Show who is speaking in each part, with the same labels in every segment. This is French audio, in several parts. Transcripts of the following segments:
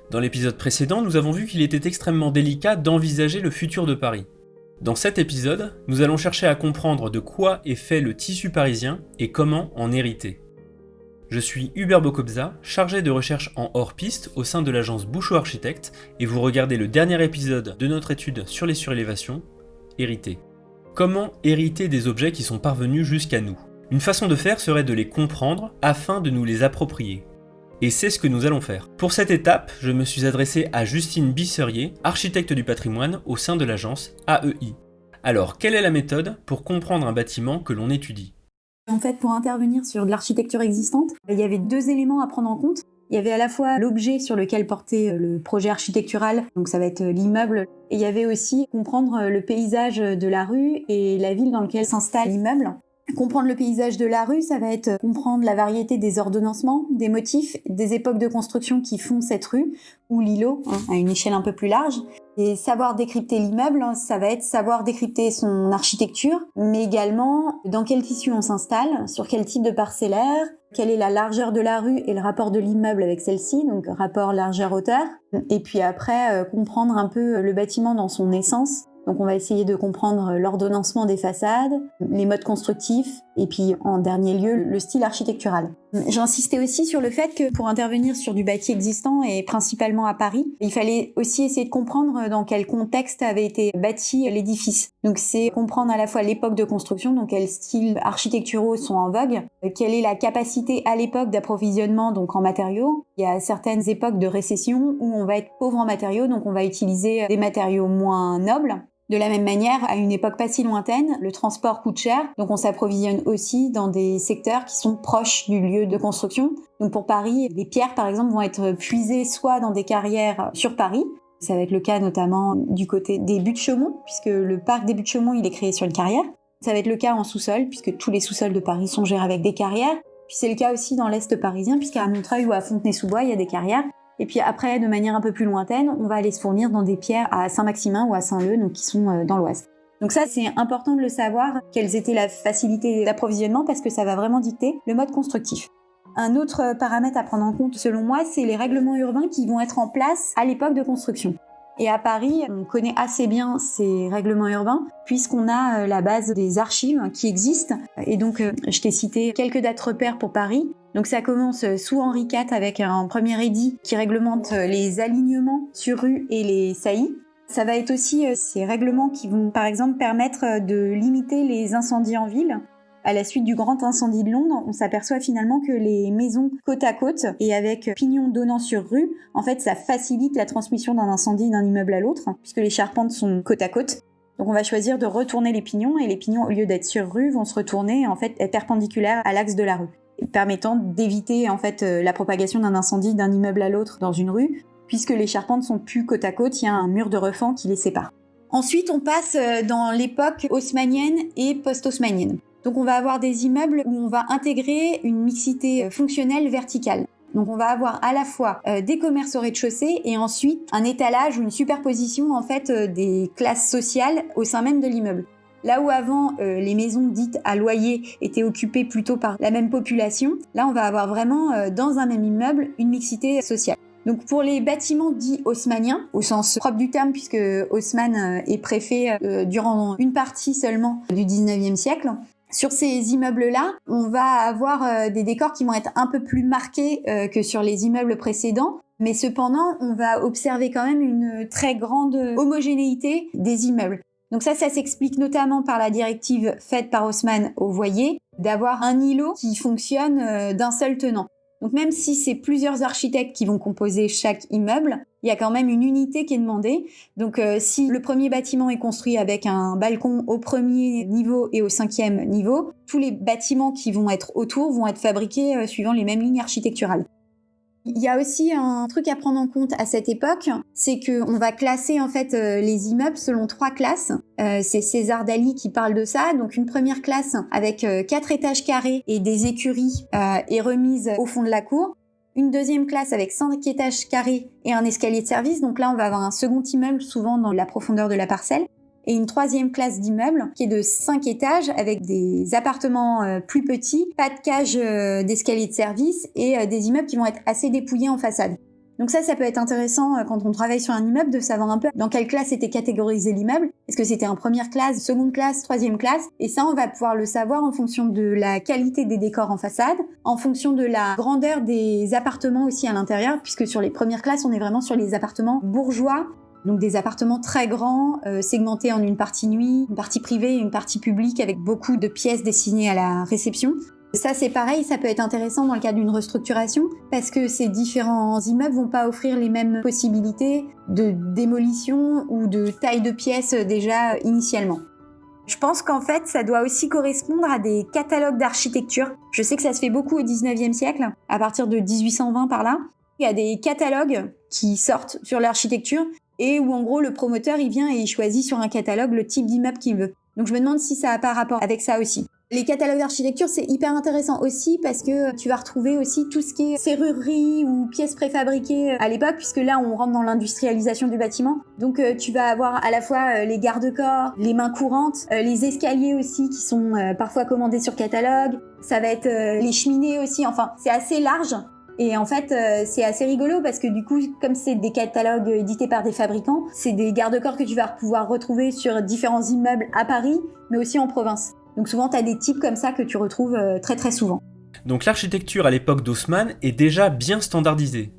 Speaker 1: Dans l'épisode précédent, nous avons vu qu'il était extrêmement délicat d'envisager le futur de Paris. Dans cet épisode, nous allons chercher à comprendre de quoi est fait le tissu parisien et comment en hériter. Je suis Hubert Bokobza, chargé de recherche en hors-piste au sein de l'agence Bouchot Architecte, et vous regardez le dernier épisode de notre étude sur les surélévations, Hériter. Comment hériter des objets qui sont parvenus jusqu'à nous ? Une façon de faire serait de les comprendre afin de nous les approprier. Et c'est ce que nous allons faire. Pour cette étape, je me suis adressé à Justine Bisserier, architecte du patrimoine au sein de l'agence AEI. Alors, quelle est la méthode pour comprendre un bâtiment que l'on étudie ?
Speaker 2: En fait, pour intervenir sur de l'architecture existante, il y avait deux éléments à prendre en compte. Il y avait à la fois l'objet sur lequel portait le projet architectural, donc ça va être l'immeuble, et il y avait aussi comprendre le paysage de la rue et la ville dans laquelle s'installe l'immeuble. Comprendre le paysage de la rue, ça va être comprendre la variété des ordonnancements, des motifs, des époques de construction qui font cette rue, ou l'îlot, à une échelle un peu plus large. Et savoir décrypter l'immeuble, ça va être savoir décrypter son architecture, mais également dans quel tissu on s'installe, sur quel type de parcellaire, quelle est la largeur de la rue et le rapport de l'immeuble avec celle-ci, donc rapport largeur-hauteur. Et puis après, comprendre un peu le bâtiment dans son essence. Donc on va essayer de comprendre l'ordonnancement des façades, les modes constructifs, et puis en dernier lieu, le style architectural. J'insistais aussi sur le fait que pour intervenir sur du bâti existant, et principalement à Paris, il fallait aussi essayer de comprendre dans quel contexte avait été bâti l'édifice. Donc c'est comprendre à la fois l'époque de construction, donc quels styles architecturaux sont en vogue, quelle est la capacité à l'époque d'approvisionnement donc en matériaux. Il y a certaines époques de récession où on va être pauvre en matériaux, donc on va utiliser des matériaux moins nobles. De la même manière, à une époque pas si lointaine, le transport coûte cher, donc on s'approvisionne aussi dans des secteurs qui sont proches du lieu de construction. Donc pour Paris, les pierres par exemple vont être puisées soit dans des carrières sur Paris, ça va être le cas notamment du côté des Buttes-Chaumont, puisque le parc des Buttes-Chaumont il est créé sur une carrière. Ça va être le cas en sous-sol, puisque tous les sous-sols de Paris sont gérés avec des carrières. Puis c'est le cas aussi dans l'Est parisien, puisqu'à Montreuil ou à Fontenay-sous-Bois, il y a des carrières. Et puis après, de manière un peu plus lointaine, on va aller se fournir dans des pierres à Saint-Maximin ou à Saint-Leu, donc qui sont dans l'Ouest. Donc ça, c'est important de le savoir, quelles étaient la facilité d'approvisionnement, parce que ça va vraiment dicter le mode constructif. Un autre paramètre à prendre en compte, selon moi, c'est les règlements urbains qui vont être en place à l'époque de construction. Et à Paris, on connaît assez bien ces règlements urbains, puisqu'on a la base des archives qui existent. Et donc, je t'ai cité quelques dates repères pour Paris. Donc ça commence sous Henri IV avec un premier édit qui réglemente les alignements sur rue et les saillies. Ça va être aussi ces règlements qui vont par exemple permettre de limiter les incendies en ville. À la suite du grand incendie de Londres, on s'aperçoit finalement que les maisons côte à côte et avec pignons donnant sur rue, en fait ça facilite la transmission d'un incendie d'un immeuble à l'autre, puisque les charpentes sont côte à côte. Donc on va choisir de retourner les pignons, et les pignons au lieu d'être sur rue vont se retourner en fait être perpendiculaires à l'axe de la rue, permettant d'éviter en fait la propagation d'un incendie d'un immeuble à l'autre dans une rue, puisque les charpentes sont plus côte à côte, il y a un mur de refend qui les sépare. Ensuite, on passe dans l'époque haussmannienne et post-haussmannienne. Donc on va avoir des immeubles où on va intégrer une mixité fonctionnelle verticale. Donc on va avoir à la fois des commerces au rez-de-chaussée et ensuite un étalage ou une superposition en fait des classes sociales au sein même de l'immeuble. Là où avant, les maisons dites à loyer étaient occupées plutôt par la même population, là on va avoir vraiment dans un même immeuble une mixité sociale. Donc pour les bâtiments dits haussmanniens, au sens propre du terme, puisque Haussmann est préfet durant une partie seulement du 19e siècle, sur ces immeubles-là, on va avoir des décors qui vont être un peu plus marqués que sur les immeubles précédents, mais cependant, on va observer quand même une très grande homogénéité des immeubles. Donc ça s'explique notamment par la directive faite par Haussmann au Voyer, d'avoir un îlot qui fonctionne d'un seul tenant. Donc même si c'est plusieurs architectes qui vont composer chaque immeuble, il y a quand même une unité qui est demandée. Donc si le premier bâtiment est construit avec un balcon au premier niveau et au 5e niveau, tous les bâtiments qui vont être autour vont être fabriqués suivant les mêmes lignes architecturales. Il y a aussi un truc à prendre en compte à cette époque, c'est qu'on va classer en fait les immeubles selon 3 classes. C'est César Daly qui parle de ça. Donc une première classe avec 4 étages carrés et des écuries est remise au fond de la cour. Une deuxième classe avec 5 étages carrés et un escalier de service. Donc là, on va avoir un second immeuble souvent dans la profondeur de la parcelle. Et une troisième classe d'immeubles qui est de 5 étages avec des appartements plus petits, pas de cage d'escalier de service et des immeubles qui vont être assez dépouillés en façade. Donc ça peut être intéressant quand on travaille sur un immeuble de savoir un peu dans quelle classe était catégorisé l'immeuble. Est-ce que c'était en première classe, seconde classe, troisième classe? Et ça, on va pouvoir le savoir en fonction de la qualité des décors en façade, en fonction de la grandeur des appartements aussi à l'intérieur, puisque sur les premières classes, on est vraiment sur les appartements bourgeois, donc des appartements très grands, segmentés en une partie nuit, une partie privée et une partie publique avec beaucoup de pièces destinées à la réception. Ça, c'est pareil, ça peut être intéressant dans le cadre d'une restructuration parce que ces différents immeubles vont pas offrir les mêmes possibilités de démolition ou de taille de pièces déjà initialement. Je pense qu'en fait, ça doit aussi correspondre à des catalogues d'architecture. Je sais que ça se fait beaucoup au 19e siècle, à partir de 1820 par là. Il y a des catalogues qui sortent sur l'architecture et où en gros le promoteur il vient et il choisit sur un catalogue le type d'immeuble qu'il veut. Donc je me demande si ça a pas rapport avec ça aussi. Les catalogues d'architecture, c'est hyper intéressant aussi parce que tu vas retrouver aussi tout ce qui est serrurerie ou pièces préfabriquées à l'époque, puisque là, on rentre dans l'industrialisation du bâtiment. Donc, tu vas avoir à la fois les garde-corps, les mains courantes, les escaliers aussi qui sont parfois commandés sur catalogue. Ça va être les cheminées aussi. Enfin, c'est assez large. Et en fait, c'est assez rigolo parce que du coup, comme c'est des catalogues édités par des fabricants, c'est des garde-corps que tu vas pouvoir retrouver sur différents immeubles à Paris, mais aussi en province. Donc souvent, tu as des types comme ça que tu retrouves très très souvent.
Speaker 1: Donc l'architecture à l'époque d'Haussmann est déjà bien standardisée.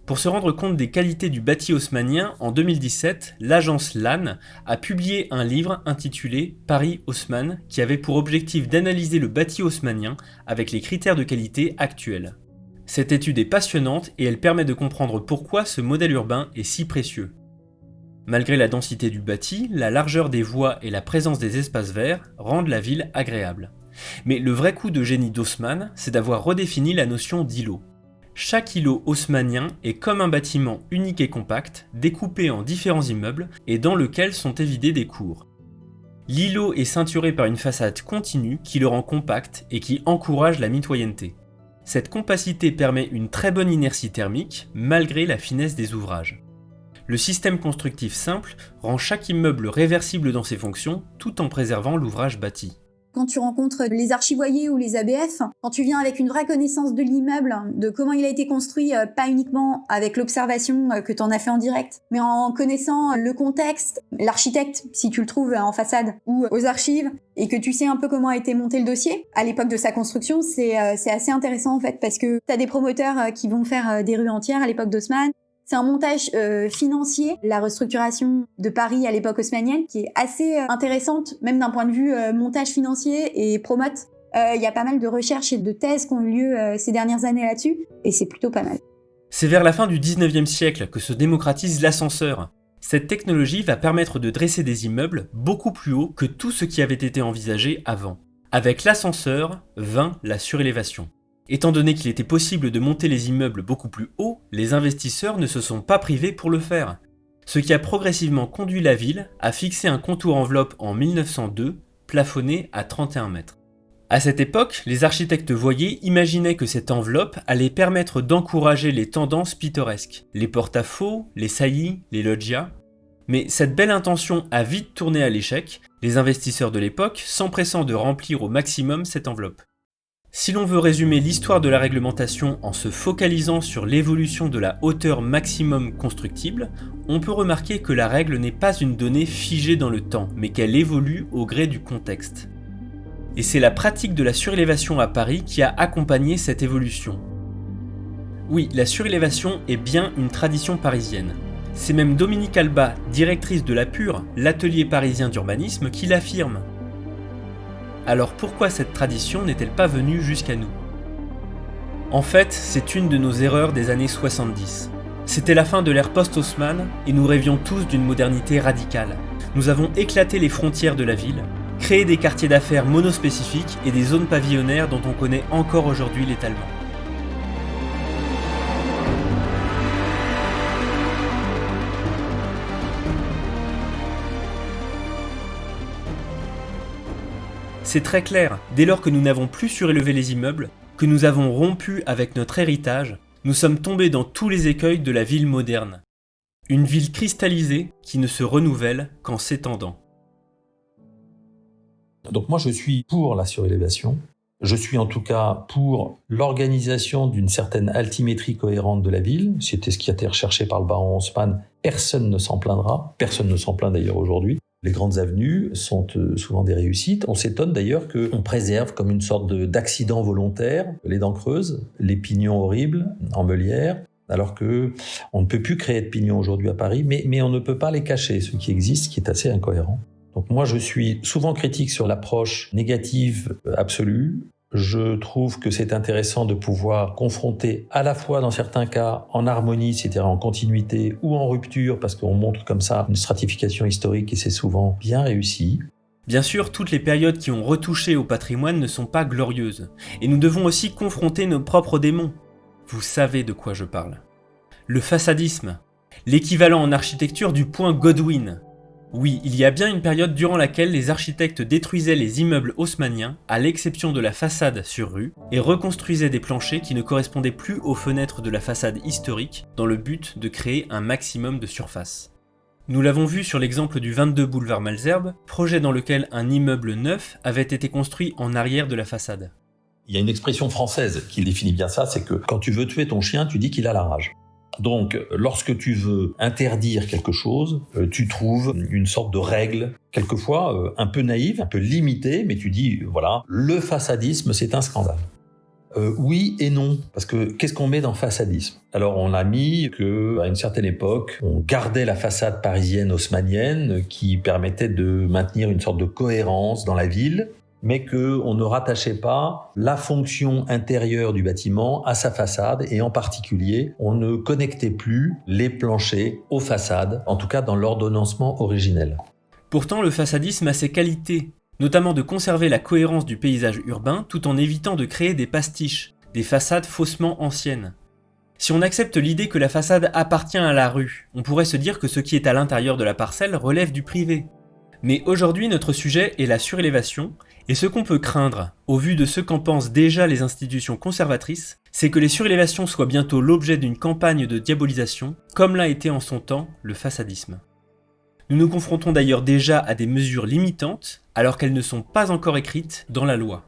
Speaker 1: Pour se rendre compte des qualités du bâti haussmannien, en 2017, l'agence Lannes a publié un livre intitulé Paris-Haussmann qui avait pour objectif d'analyser le bâti haussmannien avec les critères de qualité actuels. Cette étude est passionnante et elle permet de comprendre pourquoi ce modèle urbain est si précieux. Malgré la densité du bâti, la largeur des voies et la présence des espaces verts rendent la ville agréable. Mais le vrai coup de génie d'Haussmann, c'est d'avoir redéfini la notion d'îlot. Chaque îlot haussmannien est comme un bâtiment unique et compact, découpé en différents immeubles et dans lequel sont évidés des cours. L'îlot est ceinturé par une façade continue qui le rend compact et qui encourage la mitoyenneté. Cette compacité permet une très bonne inertie thermique malgré la finesse des ouvrages. Le système constructif simple rend chaque immeuble réversible dans ses fonctions tout en préservant l'ouvrage bâti.
Speaker 2: Quand tu rencontres les archivoyers ou les ABF, quand tu viens avec une vraie connaissance de l'immeuble, de comment il a été construit, pas uniquement avec l'observation que tu en as fait en direct, mais en connaissant le contexte, l'architecte, si tu le trouves en façade ou aux archives, et que tu sais un peu comment a été monté le dossier à l'époque de sa construction, c'est assez intéressant en fait, parce que tu as des promoteurs qui vont faire des rues entières à l'époque d'Haussmann. C'est un montage financier, la restructuration de Paris à l'époque haussmannienne, qui est assez intéressante, même d'un point de vue montage financier et promote. Il y a pas mal de recherches et de thèses qui ont eu lieu ces dernières années là-dessus, et c'est plutôt pas mal.
Speaker 1: C'est vers la fin du 19e siècle que se démocratise l'ascenseur. Cette technologie va permettre de dresser des immeubles beaucoup plus hauts que tout ce qui avait été envisagé avant. Avec l'ascenseur vint la surélévation. Étant donné qu'il était possible de monter les immeubles beaucoup plus haut, les investisseurs ne se sont pas privés pour le faire. Ce qui a progressivement conduit la ville à fixer un contour enveloppe en 1902, plafonné à 31 mètres. À cette époque, les architectes voyés imaginaient que cette enveloppe allait permettre d'encourager les tendances pittoresques, les porte-à-faux, les saillies, les loggias. Mais cette belle intention a vite tourné à l'échec, les investisseurs de l'époque s'empressant de remplir au maximum cette enveloppe. Si l'on veut résumer l'histoire de la réglementation en se focalisant sur l'évolution de la hauteur maximum constructible, on peut remarquer que la règle n'est pas une donnée figée dans le temps, mais qu'elle évolue au gré du contexte. Et c'est la pratique de la surélévation à Paris qui a accompagné cette évolution. Oui, la surélévation est bien une tradition parisienne. C'est même Dominique Alba, directrice de l'APUR, l'atelier parisien d'urbanisme, qui l'affirme. Alors pourquoi cette tradition n'est-elle pas venue jusqu'à nous ? En fait, c'est une de nos erreurs des années 70. C'était la fin de l'ère post-Haussmann et nous rêvions tous d'une modernité radicale. Nous avons éclaté les frontières de la ville, créé des quartiers d'affaires monospécifiques et des zones pavillonnaires dont on connaît encore aujourd'hui l'étalement. C'est très clair, dès lors que nous n'avons plus surélevé les immeubles, que nous avons rompu avec notre héritage, nous sommes tombés dans tous les écueils de la ville moderne. Une ville cristallisée qui ne se renouvelle qu'en s'étendant.
Speaker 3: Donc moi je suis pour la surélévation. Je suis en tout cas pour l'organisation d'une certaine altimétrie cohérente de la ville. C'était ce qui a été recherché par le baron Haussmann. Personne ne s'en plaindra. Personne ne s'en plaint d'ailleurs aujourd'hui. Les grandes avenues sont souvent des réussites. On s'étonne d'ailleurs qu'on préserve comme une sorte d'accident volontaire les dents creuses, les pignons horribles en Meulière, alors que on ne peut plus créer de pignons aujourd'hui à Paris, mais on ne peut pas les cacher, ce qui existe, ce qui est assez incohérent. Donc moi, je suis souvent critique sur l'approche négative absolue. Je trouve que c'est intéressant de pouvoir confronter à la fois dans certains cas en harmonie, c'est-à-dire en continuité, ou en rupture, parce qu'on montre comme ça une stratification historique et c'est souvent bien réussi.
Speaker 1: Bien sûr, toutes les périodes qui ont retouché au patrimoine ne sont pas glorieuses, et nous devons aussi confronter nos propres démons. Vous savez de quoi je parle. Le façadisme, l'équivalent en architecture du point Godwin. Oui, il y a bien une période durant laquelle les architectes détruisaient les immeubles haussmanniens, à l'exception de la façade sur rue, et reconstruisaient des planchers qui ne correspondaient plus aux fenêtres de la façade historique, dans le but de créer un maximum de surface. Nous l'avons vu sur l'exemple du 22 boulevard Malesherbes, projet dans lequel un immeuble neuf avait été construit en arrière de la façade.
Speaker 3: Il y a une expression française qui définit bien ça, c'est que quand tu veux tuer ton chien, tu dis qu'il a la rage. Donc, lorsque tu veux interdire quelque chose, tu trouves une sorte de règle, quelquefois un peu naïve, un peu limitée, mais tu dis, voilà, le façadisme, c'est un scandale. Oui et non, parce que qu'est-ce qu'on met dans façadisme ? Alors, on a mis qu'à une certaine époque, on gardait la façade parisienne haussmannienne qui permettait de maintenir une sorte de cohérence dans la ville, mais qu'on ne rattachait pas la fonction intérieure du bâtiment à sa façade, et en particulier, on ne connectait plus les planchers aux façades, en tout cas dans l'ordonnancement originel.
Speaker 1: Pourtant, le façadisme a ses qualités, notamment de conserver la cohérence du paysage urbain tout en évitant de créer des pastiches, des façades faussement anciennes. Si on accepte l'idée que la façade appartient à la rue, on pourrait se dire que ce qui est à l'intérieur de la parcelle relève du privé. Mais aujourd'hui, notre sujet est la surélévation, et ce qu'on peut craindre, au vu de ce qu'en pensent déjà les institutions conservatrices, c'est que les surélévations soient bientôt l'objet d'une campagne de diabolisation, comme l'a été en son temps le façadisme. Nous nous confrontons d'ailleurs déjà à des mesures limitantes, alors qu'elles ne sont pas encore écrites dans la loi.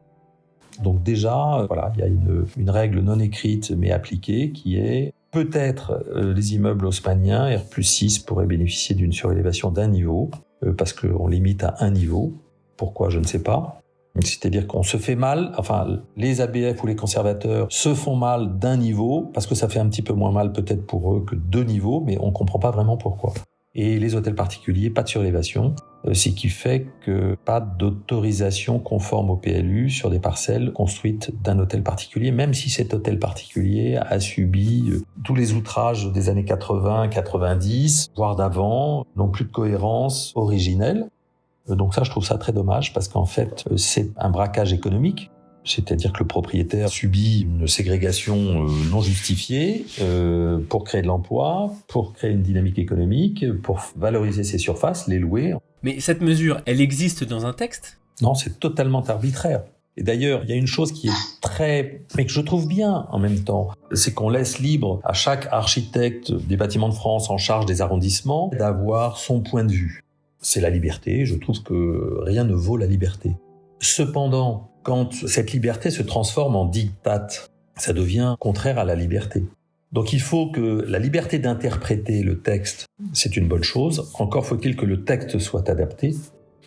Speaker 3: Donc déjà, voilà, il y a une règle non écrite mais appliquée qui est peut-être les immeubles haussmanniens R+6 pourraient bénéficier d'une surélévation d'un niveau, parce qu'on limite à un niveau. Pourquoi, je ne sais pas. C'est-à-dire qu'on se fait mal, enfin les ABF ou les conservateurs se font mal d'un niveau, parce que ça fait un petit peu moins mal peut-être pour eux que deux niveaux, mais on ne comprend pas vraiment pourquoi. Et les hôtels particuliers, pas de surélévation, ce qui fait que pas d'autorisation conforme au PLU sur des parcelles construites d'un hôtel particulier, même si cet hôtel particulier a subi tous les outrages des années 80, 90, voire d'avant, n'ont plus de cohérence originelle. Donc ça, je trouve ça très dommage parce qu'en fait, c'est un braquage économique. C'est-à-dire que le propriétaire subit une ségrégation non justifiée pour créer de l'emploi, pour créer une dynamique économique, pour valoriser ses surfaces, les louer.
Speaker 1: Mais cette mesure, elle existe dans un texte ?
Speaker 3: Non, c'est totalement arbitraire. Et d'ailleurs, il y a une chose qui est mais que je trouve bien en même temps, c'est qu'on laisse libre à chaque architecte des bâtiments de France en charge des arrondissements d'avoir son point de vue. C'est la liberté, je trouve que rien ne vaut la liberté. Cependant, quand cette liberté se transforme en diktat, ça devient contraire à la liberté. Donc il faut que la liberté d'interpréter le texte, c'est une bonne chose. Encore faut-il que le texte soit adapté.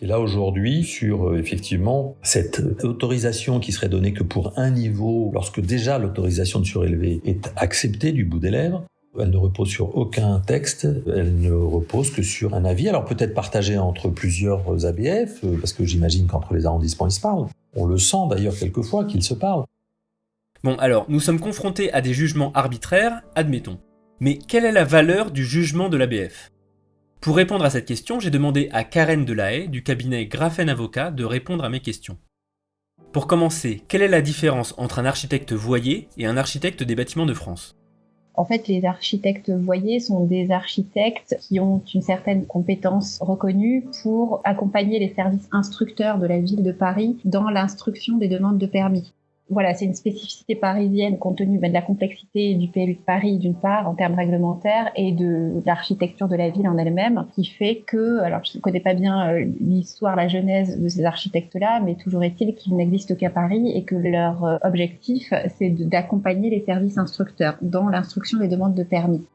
Speaker 3: Et là aujourd'hui, sur effectivement cette autorisation qui serait donnée que pour un niveau, lorsque déjà l'autorisation de surélever est acceptée du bout des lèvres, elle ne repose sur aucun texte, elle ne repose que sur un avis, alors peut-être partagé entre plusieurs ABF, parce que j'imagine qu'entre les arrondissements ils se parlent. On le sent d'ailleurs quelquefois qu'ils se parlent.
Speaker 1: Bon, alors, nous sommes confrontés à des jugements arbitraires, admettons. Mais quelle est la valeur du jugement de l'ABF ? Pour répondre à cette question, j'ai demandé à Karen Delahaye, du cabinet Graffen Avocat, de répondre à mes questions. Pour commencer, quelle est la différence entre un architecte voyer et un architecte des bâtiments de France ?
Speaker 4: En fait, les architectes voyers sont des architectes qui ont une certaine compétence reconnue pour accompagner les services instructeurs de la ville de Paris dans l'instruction des demandes de permis. Voilà, c'est une spécificité parisienne compte tenu de la complexité du PLU de Paris d'une part en termes réglementaires et de l'architecture de la ville en elle-même qui fait que, alors je ne connais pas bien l'histoire, la genèse de ces architectes-là, mais toujours est-il qu'ils n'existent qu'à Paris et que leur objectif c'est d'accompagner les services instructeurs dans l'instruction des demandes de permis,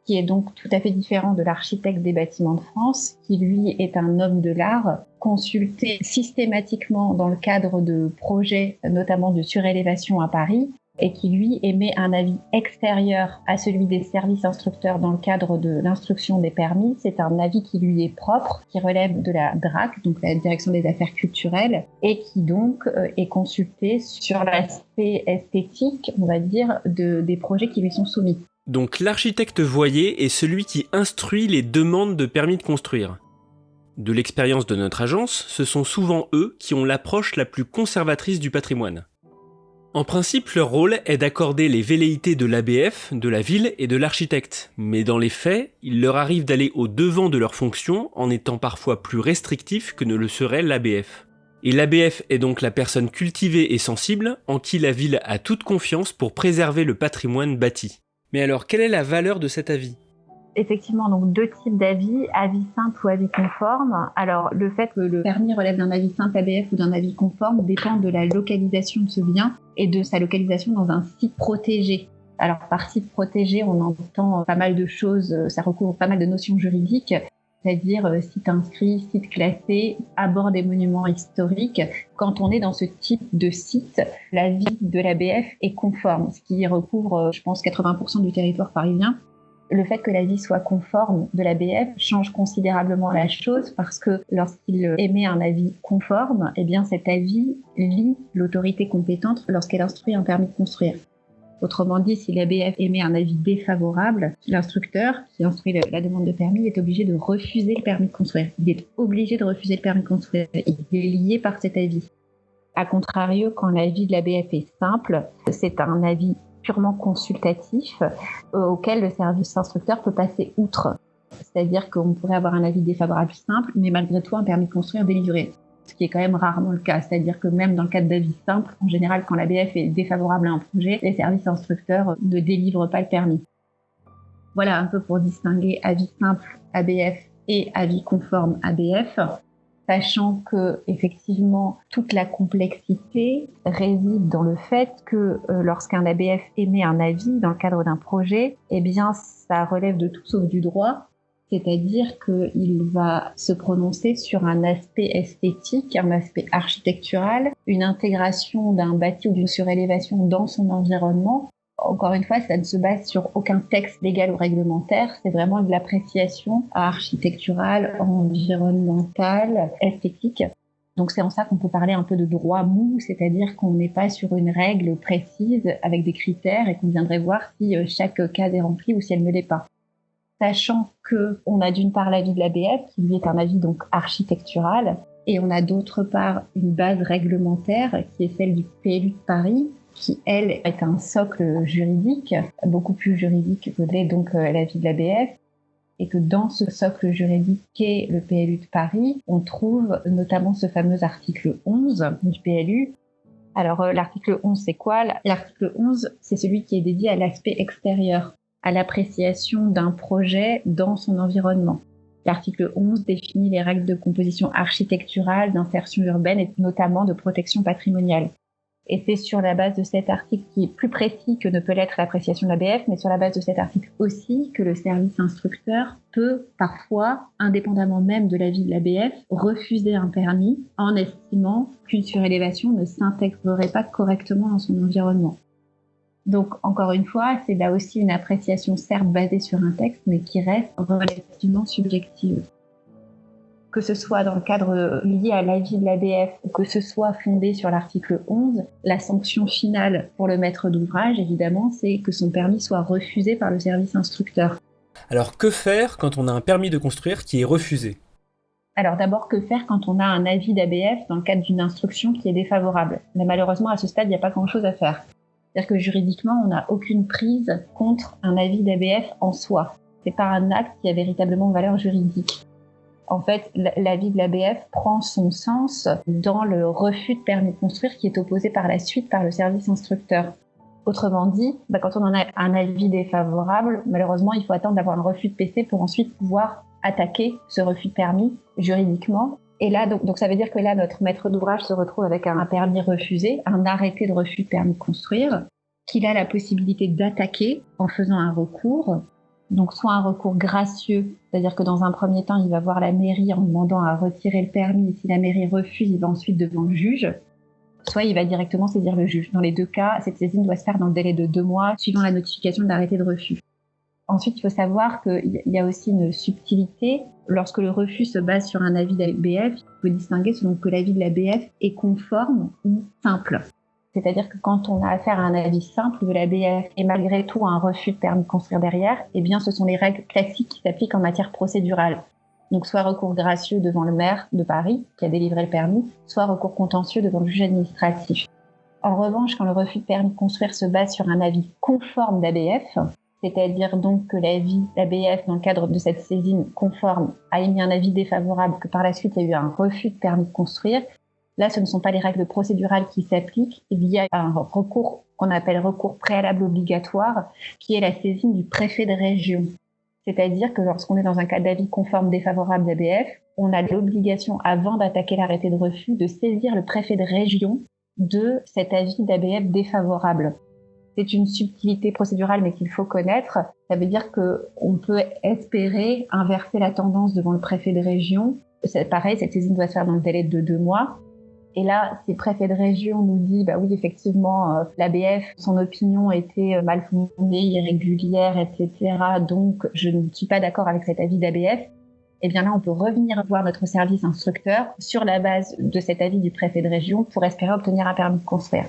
Speaker 4: qui est donc tout à fait différent de l'architecte des bâtiments de France, qui lui est un homme de l'art, consulté systématiquement dans le cadre de projets, notamment de surélévation à Paris, et qui lui émet un avis extérieur à celui des services instructeurs dans le cadre de l'instruction des permis. C'est un avis qui lui est propre, qui relève de la DRAC, donc la Direction des Affaires Culturelles, et qui donc est consulté sur l'aspect esthétique, on va dire, des projets qui lui sont soumis.
Speaker 1: Donc l'architecte voyer est celui qui instruit les demandes de permis de construire. De l'expérience de notre agence, ce sont souvent eux qui ont l'approche la plus conservatrice du patrimoine. En principe, leur rôle est d'accorder les velléités de l'ABF, de la ville et de l'architecte. Mais dans les faits, il leur arrive d'aller au-devant de leurs fonctions en étant parfois plus restrictifs que ne le serait l'ABF. Et l'ABF est donc la personne cultivée et sensible en qui la ville a toute confiance pour préserver le patrimoine bâti. Mais alors, quelle est la valeur de cet avis ?
Speaker 4: Effectivement, donc 2 types d'avis, avis simple ou avis conforme. Alors, le fait que le permis relève d'un avis simple ABF ou d'un avis conforme dépend de la localisation de ce bien et de sa localisation dans un site protégé. Alors, par site protégé, on entend pas mal de choses, ça recouvre pas mal de notions juridiques, c'est-à-dire site inscrit, site classé, à bord des monuments historiques. Quand on est dans ce type de site, l'avis de l'ABF est conforme, ce qui recouvre, je pense, 80% du territoire parisien. Le fait que l'avis soit conforme de l'ABF change considérablement la chose parce que lorsqu'il émet un avis conforme, eh bien cet avis lie l'autorité compétente lorsqu'elle instruit un permis de construire. Autrement dit, si l'ABF émet un avis défavorable, l'instructeur qui instruit la demande de permis est obligé de refuser le permis de construire. Il est obligé de refuser le permis de construire. Il est lié par cet avis. A contrario, quand l'avis de l'ABF est simple, c'est un avis purement consultatif auquel le service instructeur peut passer outre. C'est-à-dire qu'on pourrait avoir un avis défavorable simple, mais malgré tout un permis de construire délivré. Ce qui est quand même rarement le cas. C'est-à-dire que même dans le cadre d'avis simple, en général, quand l'ABF est défavorable à un projet, les services instructeurs ne délivrent pas le permis. Voilà un peu pour distinguer avis simple ABF et avis conforme ABF. Sachant que effectivement toute la complexité réside dans le fait que lorsqu'un ABF émet un avis dans le cadre d'un projet, eh bien ça relève de tout sauf du droit, c'est-à-dire qu'il va se prononcer sur un aspect esthétique, un aspect architectural, une intégration d'un bâti ou d'une surélévation dans son environnement. Encore une fois, ça ne se base sur aucun texte légal ou réglementaire, c'est vraiment de l'appréciation architecturale, environnementale, esthétique. Donc c'est en ça qu'on peut parler un peu de droit mou, c'est-à-dire qu'on n'est pas sur une règle précise avec des critères et qu'on viendrait voir si chaque case est remplie ou si elle ne l'est pas. Sachant qu'on a d'une part l'avis de l'ABF, qui lui est un avis donc architectural, et on a d'autre part une base réglementaire qui est celle du PLU de Paris, qui, elle, est un socle juridique, beaucoup plus juridique que l'est donc l'avis de l'ABF, et que dans ce socle juridique qu'est le PLU de Paris, on trouve notamment ce fameux article 11 du PLU. Alors, l'article 11, c'est quoi ? L'article 11, c'est celui qui est dédié à l'aspect extérieur, à l'appréciation d'un projet dans son environnement. L'article 11 définit les règles de composition architecturale, d'insertion urbaine et notamment de protection patrimoniale. Et c'est sur la base de cet article qui est plus précis que ne peut l'être l'appréciation de l'ABF, mais sur la base de cet article aussi que le service instructeur peut parfois, indépendamment même de l'avis de l'ABF, refuser un permis en estimant qu'une surélévation ne s'intégrerait pas correctement dans son environnement. Donc, encore une fois, c'est là aussi une appréciation certes basée sur un texte, mais qui reste relativement subjective. Que ce soit dans le cadre lié à l'avis de l'ABF ou que ce soit fondé sur l'article 11, la sanction finale pour le maître d'ouvrage, évidemment, c'est que son permis soit refusé par le service instructeur.
Speaker 1: Alors, que faire quand on a un permis de construire qui est refusé ?
Speaker 4: Alors d'abord, que faire quand on a un avis d'ABF dans le cadre d'une instruction qui est défavorable ? Mais malheureusement, à ce stade, il n'y a pas grand-chose à faire. C'est-à-dire que juridiquement, on n'a aucune prise contre un avis d'ABF en soi. C'est pas un acte qui a véritablement valeur juridique. En fait, l'avis de l'ABF prend son sens dans le refus de permis de construire qui est opposé par la suite par le service instructeur. Autrement dit, quand on en a un avis défavorable, malheureusement, il faut attendre d'avoir un refus de PC pour ensuite pouvoir attaquer ce refus de permis juridiquement. Et là, donc ça veut dire que là, notre maître d'ouvrage se retrouve avec un permis refusé, un arrêté de refus de permis de construire, qu'il a la possibilité d'attaquer en faisant un recours. Donc soit un recours gracieux, c'est-à-dire que dans un premier temps, il va voir la mairie en demandant à retirer le permis, et si la mairie refuse, il va ensuite devant le juge, soit il va directement saisir le juge. Dans les deux cas, cette saisine doit se faire dans le délai de 2 mois, suivant la notification de l'arrêté de refus. Ensuite, il faut savoir qu'il y a aussi une subtilité. Lorsque le refus se base sur un avis d'ABF, il faut distinguer selon que l'avis de l'ABF est conforme ou simple. C'est-à-dire que quand on a affaire à un avis simple de l'ABF et malgré tout un refus de permis de construire derrière, eh bien ce sont les règles classiques qui s'appliquent en matière procédurale. Donc soit recours gracieux devant le maire de Paris qui a délivré le permis, soit recours contentieux devant le juge administratif. En revanche, quand le refus de permis de construire se base sur un avis conforme d'ABF, c'est-à-dire donc que l'ABF, dans le cadre de cette saisine conforme, a émis un avis défavorable, que par la suite il y a eu un refus de permis de construire, là ce ne sont pas les règles procédurales qui s'appliquent, il y a un recours qu'on appelle recours préalable obligatoire, qui est la saisine du préfet de région. C'est-à-dire que lorsqu'on est dans un cas d'avis conforme défavorable d'ABF, on a l'obligation, avant d'attaquer l'arrêté de refus, de saisir le préfet de région de cet avis d'ABF défavorable. C'est une subtilité procédurale, mais qu'il faut connaître. Ça veut dire qu'on peut espérer inverser la tendance devant le préfet de région. C'est pareil, cette saisine doit se faire dans le délai de 2 mois. Et là, si le préfet de région nous dit, oui, effectivement, l'ABF, son opinion était mal fondée, irrégulière, etc., donc je ne suis pas d'accord avec cet avis d'ABF, eh bien là, on peut revenir voir notre service instructeur sur la base de cet avis du préfet de région pour espérer obtenir un permis de construire.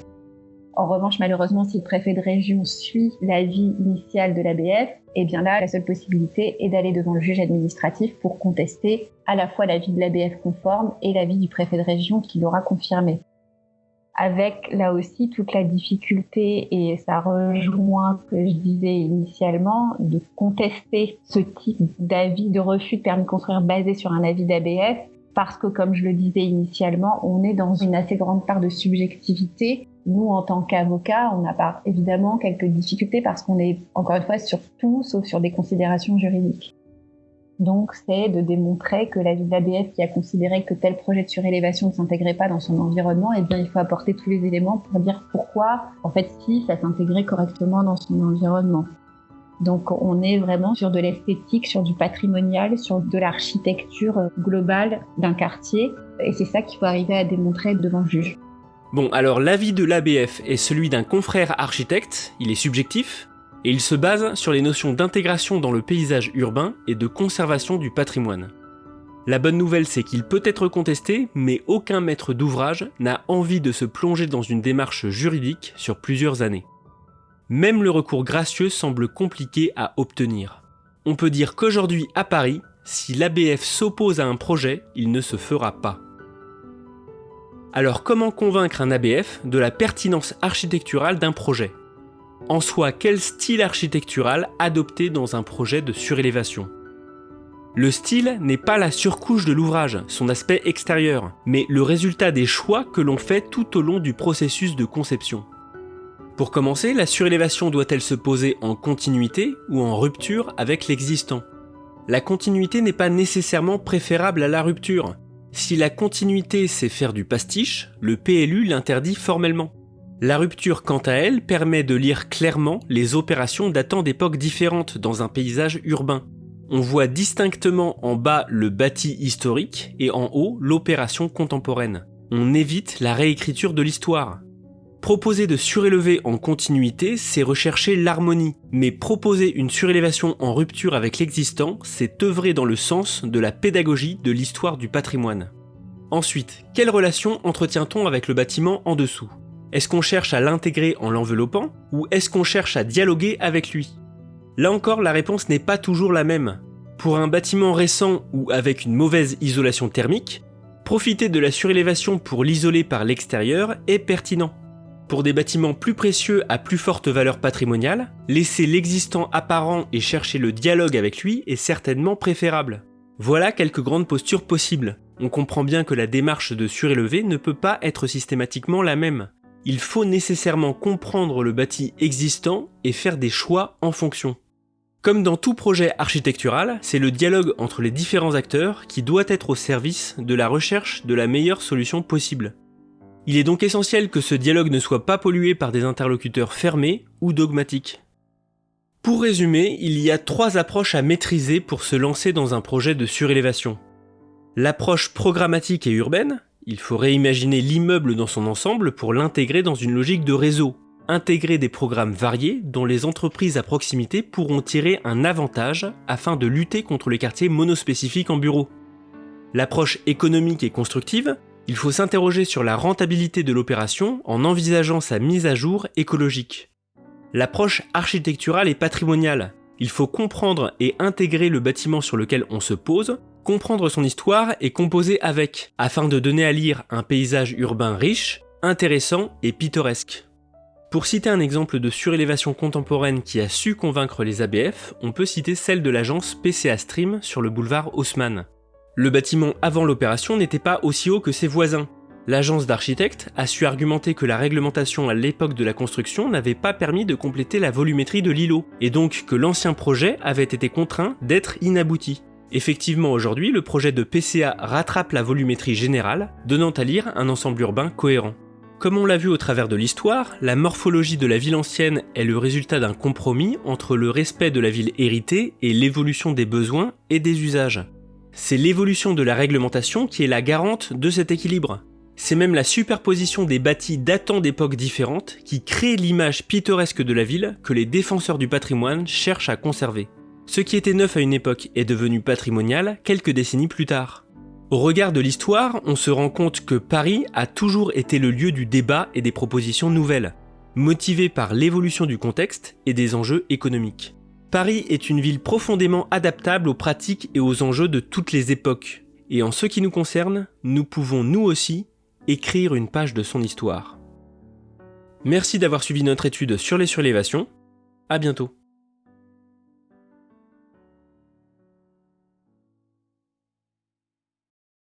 Speaker 4: En revanche, malheureusement, si le préfet de région suit l'avis initial de l'ABF, eh bien là, la seule possibilité est d'aller devant le juge administratif pour contester à la fois l'avis de l'ABF conforme et l'avis du préfet de région qui l'aura confirmé. Avec là aussi toute la difficulté, et ça rejoint ce que je disais initialement, de contester ce type d'avis de refus de permis de construire basé sur un avis d'ABF, parce que comme je le disais initialement, on est dans une assez grande part de subjectivité. Nous, en tant qu'avocats, on a évidemment quelques difficultés parce qu'on est, encore une fois, sur tout sauf sur des considérations juridiques. Donc, c'est de démontrer que l'avis de l'ABF qui a considéré que tel projet de surélévation ne s'intégrait pas dans son environnement, eh bien, il faut apporter tous les éléments pour dire pourquoi, en fait, si ça s'intégrait correctement dans son environnement. Donc, on est vraiment sur de l'esthétique, sur du patrimonial, sur de l'architecture globale d'un quartier. Et c'est ça qu'il faut arriver à démontrer devant le juge.
Speaker 1: Bon, alors l'avis de l'ABF est celui d'un confrère architecte, il est subjectif, et il se base sur les notions d'intégration dans le paysage urbain et de conservation du patrimoine. La bonne nouvelle, c'est qu'il peut être contesté, mais aucun maître d'ouvrage n'a envie de se plonger dans une démarche juridique sur plusieurs années. Même le recours gracieux semble compliqué à obtenir. On peut dire qu'aujourd'hui, à Paris, si l'ABF s'oppose à un projet, il ne se fera pas. Alors comment convaincre un ABF de la pertinence architecturale d'un projet ? En soi, quel style architectural adopter dans un projet de surélévation ? Le style n'est pas la surcouche de l'ouvrage, son aspect extérieur, mais le résultat des choix que l'on fait tout au long du processus de conception. Pour commencer, la surélévation doit-elle se poser en continuité ou en rupture avec l'existant ? La continuité n'est pas nécessairement préférable à la rupture. Si la continuité c'est faire du pastiche, le PLU l'interdit formellement. La rupture, quant à elle, permet de lire clairement les opérations datant d'époques différentes dans un paysage urbain. On voit distinctement en bas le bâti historique et en haut l'opération contemporaine. On évite la réécriture de l'histoire. Proposer de surélever en continuité, c'est rechercher l'harmonie, mais proposer une surélévation en rupture avec l'existant, c'est œuvrer dans le sens de la pédagogie de l'histoire du patrimoine. Ensuite, quelle relation entretient-on avec le bâtiment en dessous ? Est-ce qu'on cherche à l'intégrer en l'enveloppant, ou est-ce qu'on cherche à dialoguer avec lui ? Là encore, la réponse n'est pas toujours la même. Pour un bâtiment récent ou avec une mauvaise isolation thermique, profiter de la surélévation pour l'isoler par l'extérieur est pertinent. Pour des bâtiments plus précieux à plus forte valeur patrimoniale, laisser l'existant apparent et chercher le dialogue avec lui est certainement préférable. Voilà quelques grandes postures possibles. On comprend bien que la démarche de surélevé ne peut pas être systématiquement la même. Il faut nécessairement comprendre le bâti existant et faire des choix en fonction. Comme dans tout projet architectural, c'est le dialogue entre les différents acteurs qui doit être au service de la recherche de la meilleure solution possible. Il est donc essentiel que ce dialogue ne soit pas pollué par des interlocuteurs fermés ou dogmatiques. Pour résumer, il y a 3 approches à maîtriser pour se lancer dans un projet de surélévation. L'approche programmatique et urbaine, il faut réimaginer l'immeuble dans son ensemble pour l'intégrer dans une logique de réseau. Intégrer des programmes variés dont les entreprises à proximité pourront tirer un avantage afin de lutter contre les quartiers monospécifiques en bureaux. L'approche économique et constructive, il faut s'interroger sur la rentabilité de l'opération en envisageant sa mise à jour écologique. L'approche architecturale et patrimoniale, il faut comprendre et intégrer le bâtiment sur lequel on se pose, comprendre son histoire et composer avec, afin de donner à lire un paysage urbain riche, intéressant et pittoresque. Pour citer un exemple de surélévation contemporaine qui a su convaincre les ABF, on peut citer celle de l'agence PCA Stream sur le boulevard Haussmann. Le bâtiment avant l'opération n'était pas aussi haut que ses voisins. L'agence d'architectes a su argumenter que la réglementation à l'époque de la construction n'avait pas permis de compléter la volumétrie de l'îlot, et donc que l'ancien projet avait été contraint d'être inabouti. Effectivement, aujourd'hui, le projet de PCA rattrape la volumétrie générale, donnant à lire un ensemble urbain cohérent. Comme on l'a vu au travers de l'histoire, la morphologie de la ville ancienne est le résultat d'un compromis entre le respect de la ville héritée et l'évolution des besoins et des usages. C'est l'évolution de la réglementation qui est la garante de cet équilibre. C'est même la superposition des bâtis datant d'époques différentes qui crée l'image pittoresque de la ville que les défenseurs du patrimoine cherchent à conserver. Ce qui était neuf à une époque est devenu patrimonial quelques décennies plus tard. Au regard de l'histoire, on se rend compte que Paris a toujours été le lieu du débat et des propositions nouvelles, motivées par l'évolution du contexte et des enjeux économiques. Paris est une ville profondément adaptable aux pratiques et aux enjeux de toutes les époques, et en ce qui nous concerne, nous pouvons nous aussi écrire une page de son histoire. Merci d'avoir suivi notre étude sur les surélévations, à bientôt.